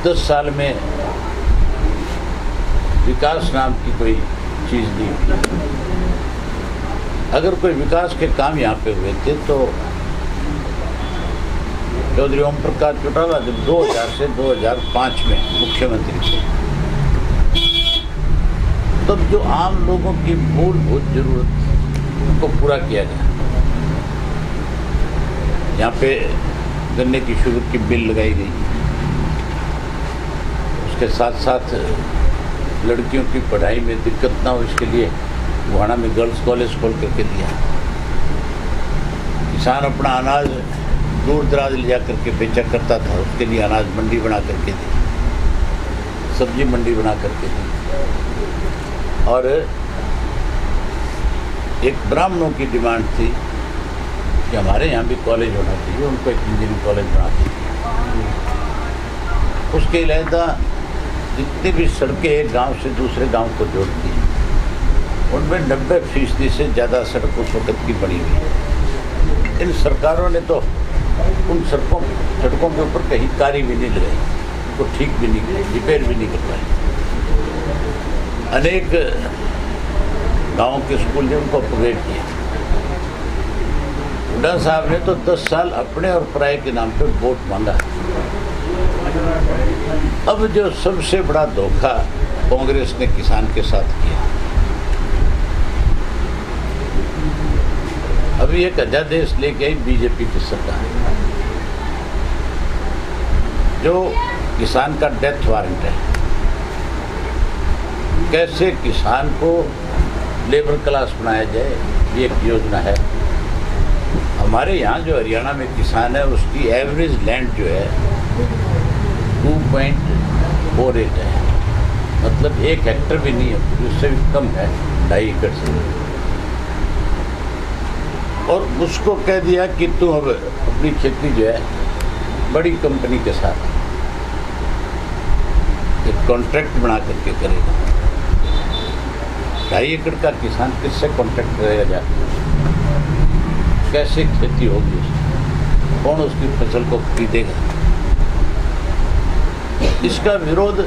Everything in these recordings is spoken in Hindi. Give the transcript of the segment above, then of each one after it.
10 साल में विकास नाम की कोई चीज़ नहीं हुई। अगर कोई विकास के काम यहाँ पे हुए थे तो चौधरी ओम प्रकाश चौटाला जब 2000 से 2005 में मुख्यमंत्री थे, तब जो आम लोगों की मूलभूत जरूरत को पूरा किया गया। यहाँ पे गन्ने की शुगर की बिल लगाई गई, उसके साथ साथ लड़कियों की पढ़ाई में दिक्कत ना हो इसके लिए गुहाना में गर्ल्स कॉलेज खोल करके दिया। किसान अपना अनाज दूर दराज ले जा करके बेचा करता था, उसके लिए अनाज मंडी बना करके दी, सब्जी मंडी बना करके दी। और एक ब्राह्मणों की डिमांड थी कि हमारे यहाँ भी कॉलेज होना चाहिए, उनको एक इंजीनियरिंग कॉलेज बना दीजिए। उसके अलावा जितनी भी सड़कें एक गांव से दूसरे गांव को जोड़ती हैं, उनमें 90% से ज़्यादा सड़क उस वक्त की बनी हुई है। इन सरकारों ने तो उन सड़कों के ऊपर कहीं कारी भी नहीं लगाई, उनको ठीक भी नहीं की, रिपेयर भी नहीं करवाई। अनेक गाँव के स्कूल ने उनको अपग्रेड किया। हुड्डा साहब ने तो 10 साल अपने और पराये के नाम पे वोट मांगा। अब जो सबसे बड़ा धोखा कांग्रेस ने किसान के साथ किया, अभी एक अध्यादेश लेके आई बीजेपी की सरकार, जो किसान का डेथ वारंट है। कैसे किसान को लेबर क्लास बनाया जाए, ये एक योजना है। हमारे यहाँ जो हरियाणा में किसान है, उसकी एवरेज लैंड जो है 2.48 है, मतलब 1 हेक्टर भी नहीं है, उससे भी कम है, 2.5 एकड़ से। और उसको कह दिया कि तू अब अपनी खेती जो है बड़ी कंपनी के साथ एक कॉन्ट्रैक्ट बना करके करेगा। 2.5 एकड़ का किसान किससे कॉन्ट्रैक्ट करेगा जाकर? कैसे खेती होगी उसकी? कौन उसकी फसल को खरीदेगा? इसका विरोध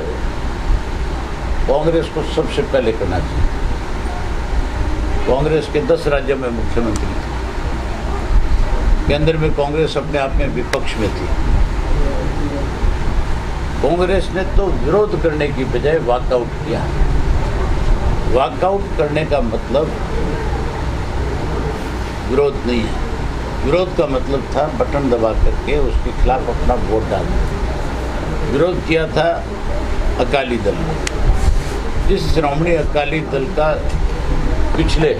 कांग्रेस को सबसे पहले करना चाहिए। कांग्रेस के 10 राज्यों में मुख्यमंत्री थे, केंद्र में कांग्रेस अपने आप में विपक्ष में थी। कांग्रेस ने तो विरोध करने की बजाय वॉकआउट किया। वॉकआउट करने का मतलब विरोध नहीं है। विरोध का मतलब था बटन दबा करके उसके खिलाफ अपना वोट डालना। विरोध किया था अकाली दल ने, जिस श्रोमणी अकाली दल का पिछले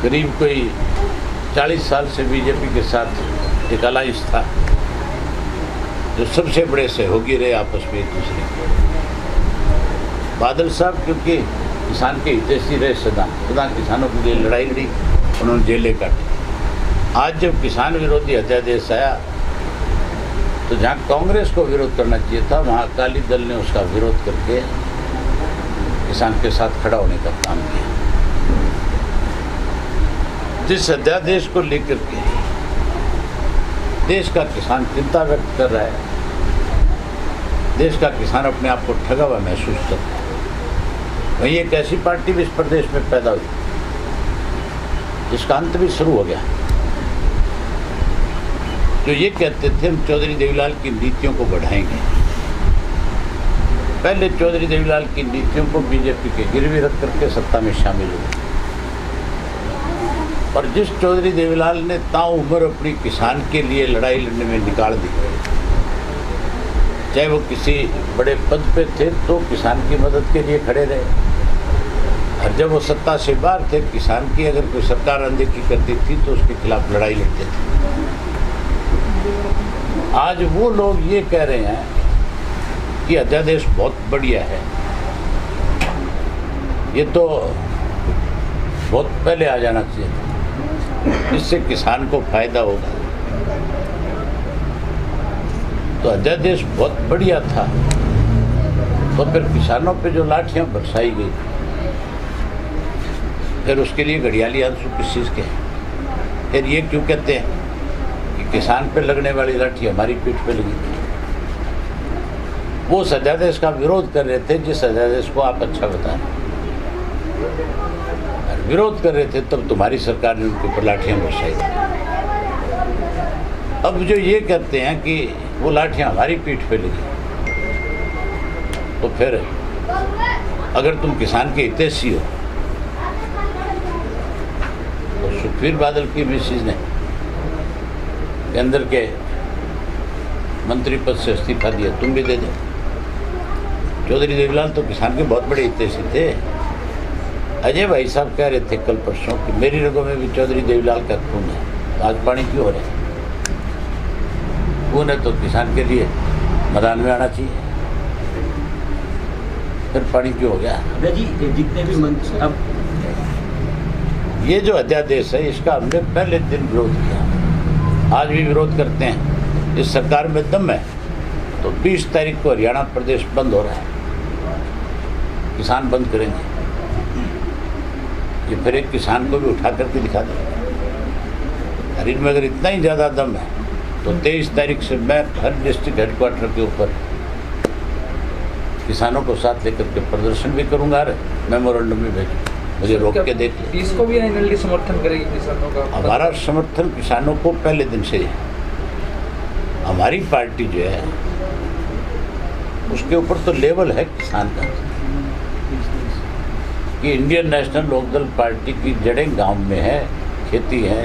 करीब कोई 40 साल से बीजेपी के साथ एक अलायंस था, जो सबसे बड़े सहयोगी रहे आपस में एक दूसरे के। बादल साहब क्योंकि किसान के हितैषी रहे, सदा किसानों के लिए लड़ाई लड़ी, उन्होंने जेलें काटी। आज जब किसान विरोधी अध्यादेश आया तो जहाँ कांग्रेस को विरोध करना चाहिए था, वहाँ अकाली दल ने उसका विरोध करके किसान के साथ खड़ा होने का काम किया। जिस अध्यादेश को लेकर के देश का किसान चिंता व्यक्त कर रहा है, देश का किसान अपने आप को ठगा हुआ महसूस करता है, वहीं एक ऐसी पार्टी भी इस प्रदेश में पैदा हुई जिसका अंत भी शुरू हो गया, जो ये कहते थे हम चौधरी देवीलाल की नीतियों को बढ़ाएंगे। पहले चौधरी देवीलाल की नीतियों को बीजेपी के गिरवी रख करके सत्ता में शामिल हुए, और जिस चौधरी देवीलाल ने ताउम्र अपनी किसान के लिए लड़ाई लड़ने में निकाल दी, चाहे वो किसी बड़े पद पे थे तो किसान की मदद के लिए खड़े रहे, और जब वो सत्ता से बाहर थे, किसान की अगर कोई सरकार अनदेखी करती थी तो उसके खिलाफ लड़ाई लड़ते थे। आज वो लोग ये कह रहे हैं कि अध्यादेश बहुत बढ़िया है, ये तो बहुत पहले आ जाना चाहिए था, इससे किसान को फायदा होगा। तो अध्यादेश बहुत बढ़िया था, तो फिर किसानों पे जो लाठियां बरसाई गई, फिर उसके लिए घड़ियाली आंसू किस चीज़ के हैं? फिर ये क्यों कहते हैं कि किसान पे लगने वाली लाठी हमारी पीठ पे लगी? वो उस अध्यादेश का विरोध कर रहे थे जिस अध्यादेश को आप अच्छा बता रहे हैं। विरोध कर रहे थे तब तुम्हारी सरकार ने उनके ऊपर लाठियाँ बरसाई। अब जो ये कहते हैं कि वो लाठियाँ हमारी पीठ पे लगी, तो फिर अगर तुम किसान के हितैषी हो तो सुखबीर बादल की मिसेज ने केंद्र के मंत्री पद से इस्तीफा दिया, तुम भी दे दो। चौधरी देवीलाल तो किसान के बहुत बड़े हितैषी थे। अजय भाई साहब कह रहे थे कल परसों कि मेरी रगों में भी चौधरी देवीलाल का खून है, आज पानी क्यों हो रहा है? खून है तो किसान के लिए मैदान में आना चाहिए, फिर पानी क्यों हो गया? जी जितने भी मंत्री अब ये जो अध्यादेश है इसका हमने पहले दिन विरोध किया, आज भी विरोध करते हैं। इस सरकार में दम है तो 20 तारीख को हरियाणा प्रदेश बंद हो रहा है, किसान बंद करेंगे। ये फिर एक किसान को भी उठा करके दिखा दें। और इनमें अगर इतना ही ज़्यादा दम है तो 23 तारीख से मैं हर डिस्ट्रिक्ट हेडक्वार्टर के ऊपर किसानों को साथ लेकर के प्रदर्शन भी करूंगा और मेमोरेंडम भी भेजूँगा। मुझे रोक के देख ले। इसको भी एनएलडी समर्थन करेगी किसानों का? हमारा समर्थन किसानों को पहले दिन से है। हमारी पार्टी जो है उसके ऊपर तो लेवल है किसान का कि इंडियन नेशनल लोकदल पार्टी की जड़ें गांव में है, खेती है,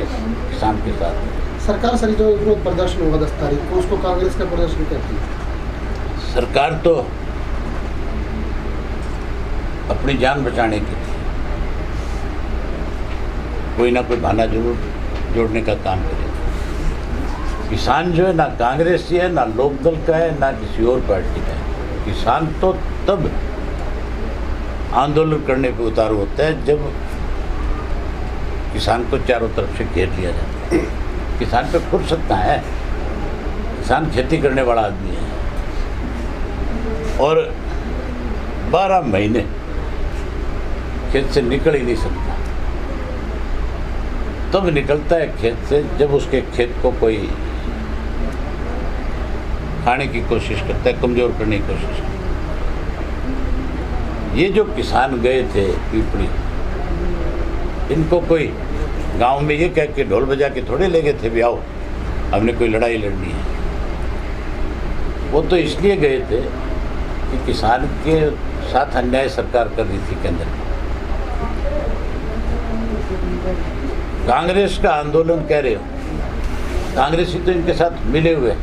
किसान के साथ है। सरकार सर जो विरोध प्रदर्शन होगा 10 तारीख को, उसको कांग्रेस का प्रदर्शन कहती है। सरकार तो अपनी जान बचाने के लिए कोई ना कोई बहाना जरूर जोड़ने का काम करेगा। किसान जो है ना कांग्रेसी है, ना लोकदल का है, ना किसी और पार्टी का है। किसान तो तब आंदोलन करने पे उतारू होता है जब किसान को चारों तरफ से घेर लिया जाता है। किसान पे फुर्सत कहाँ है? किसान खेती करने वाला आदमी है और 12 महीने खेत से निकल ही नहीं सकता। तब निकलता है खेत से जब उसके खेत को कोई खाने की कोशिश करता है, कमज़ोर करने की कोशिश करता है। ये जो किसान गए थे पीपड़ी, इनको कोई गांव में ये कह के ढोल बजा के थोड़े ले गए थे भी आओ हमने कोई लड़ाई लड़नी है। वो तो इसलिए गए थे कि किसान के साथ अन्याय सरकार कर रही थी केंद्र में। कांग्रेस का आंदोलन कह रहे हो, कांग्रेसी तो इनके साथ मिले हुए।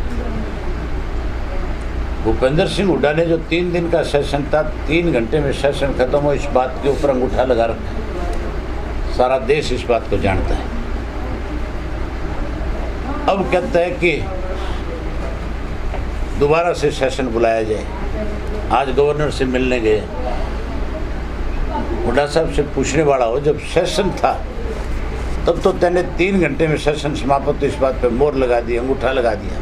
भूपेंद्र सिंह हुड्डा ने जो 3 दिन का सेशन था, 3 घंटे में सेशन खत्म हो, इस बात के ऊपर अंगूठा लगा रखा है। सारा देश इस बात को जानता है। अब कहता है कि दोबारा से सेशन बुलाया जाए। आज गवर्नर से मिलने गए, हुड्डा साहब से पूछने वाला हो, जब सेशन था तब तो तेने 3 घंटे में सेशन समाप्त, तो इस बात पे मोहर लगा दी, अंगूठा लगा दिया।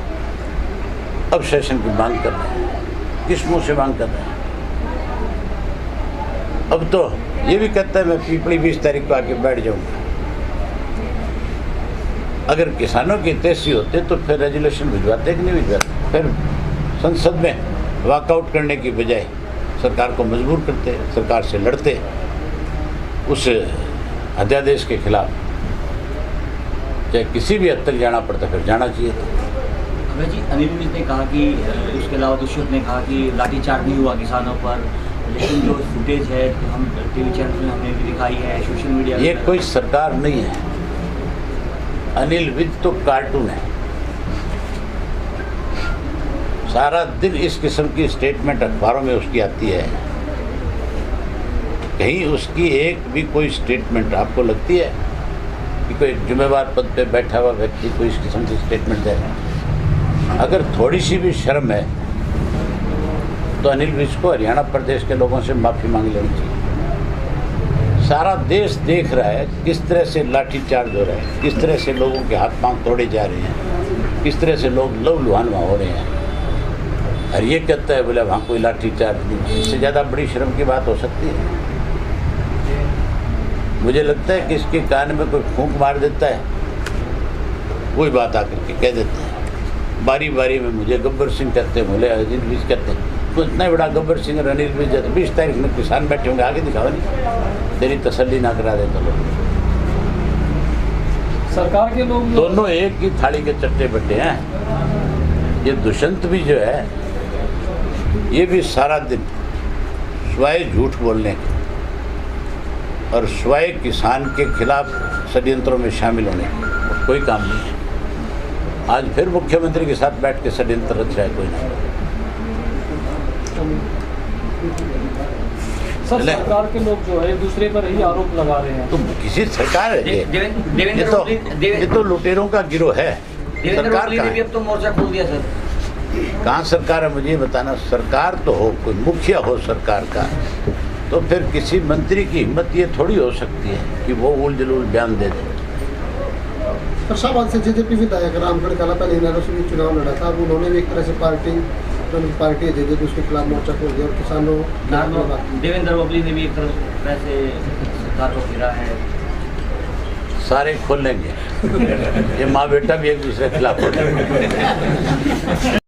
अब सेशन की मांग कर रहे हैं, किस मुंह से मांग कर रहे हैं? अब तो ये भी कहता है मैं पीपली 20 तारीख को आके बैठ जाऊंगा। अगर किसानों के हितैषी होते तो फिर रेजोल्यूशन भिजवाते कि नहीं भिजवाते? फिर संसद में वॉकआउट करने की बजाय सरकार को मजबूर करते, सरकार से लड़ते, उस अध्यादेश के खिलाफ चाहे किसी भी हद तक जाना पड़ता फिर जाना चाहिए था। अभय जी, अनिल विज ने कहा कि उसके अलावा दुष्यंत ने कहा कि लाठीचार्ज नहीं हुआ किसानों पर, लेकिन जो फुटेज है तो हम टीवी चैनल में हमने भी दिखाई है, सोशल मीडिया। ये कोई सरकार नहीं है, अनिल विज तो कार्टून है। सारा दिन इस किस्म की स्टेटमेंट अखबारों में उसकी आती है, कहीं उसकी एक भी कोई स्टेटमेंट आपको लगती है कि कोई जिम्मेवार पद पे बैठा हुआ व्यक्ति कोई इस किस्म की स्टेटमेंट दे? अगर थोड़ी सी भी शर्म है तो अनिल विज को हरियाणा प्रदेश के लोगों से माफ़ी मांग लेनी चाहिए। सारा देश देख रहा है किस तरह से लाठीचार्ज हो रहा है, किस तरह से लोगों के हाथ पांव तोड़े जा रहे हैं, किस तरह से लोग लहूलुहान वहाँ हो रहे हैं। और ये कहता है बोले वहाँ कोई लाठीचार्ज नहीं। इससे ज़्यादा बड़ी शर्म की बात हो सकती है? मुझे लगता है कि इसके कान में कोई फूंक मार देता है, वही बात आकर के कह देता है। बारी बारी में मुझे गब्बर सिंह कहते हैं, बोले अनिल विज कहते हैं, आपको इतना बड़ा गब्बर सिंह रणनील में जब 20 तारीख में किसान बैठे होंगे, आगे दिखाओ नहीं, तेरी तसल्ली ना करा दे तो लोग। सरकार के लोग दोनों एक ही थाली के चट्टे बट्टे हैं। ये दुष्यंत भी जो है, ये भी सारा दिन स्वयं झूठ बोलने और स्वयं किसान के खिलाफ षड्यंत्रों में शामिल होने की कोई काम नहीं है। आज फिर मुख्यमंत्री के साथ बैठ के षड्यंत्र रच रहा है कोई ना। सर, सरकार के लोग जो है एक दूसरे पर ही आरोप लगा रहे हैं। तो किसी सरकार है ये तो लुटेरों का गिरोह है। सरकार ने भी अब तो मोर्चा खोल दिया सर। कहाँ सरकार है मुझे ये बताना। सरकार तो हो, कोई मुखिया हो सरकार का, तो फिर किसी मंत्री की हिम्मत ये थोड़ी हो सकती है कि वो उल जलूल बयान दे दे। पर शाहबाद से जेजेपी विधायक रामगढ़ कला पहले इनारों से भी चुनाव लड़ा था, अब उन्होंने भी एक तरह से पार्टी दे दी, उसके खिलाफ मोर्चा खोल दिया और किसानों देवेंद्र बबली ने भी एक तरह से सरकार को घेरा है। सारे खोल लेंगे ये माँ बेटा भी एक दूसरे के खिलाफ हो जाएंगे।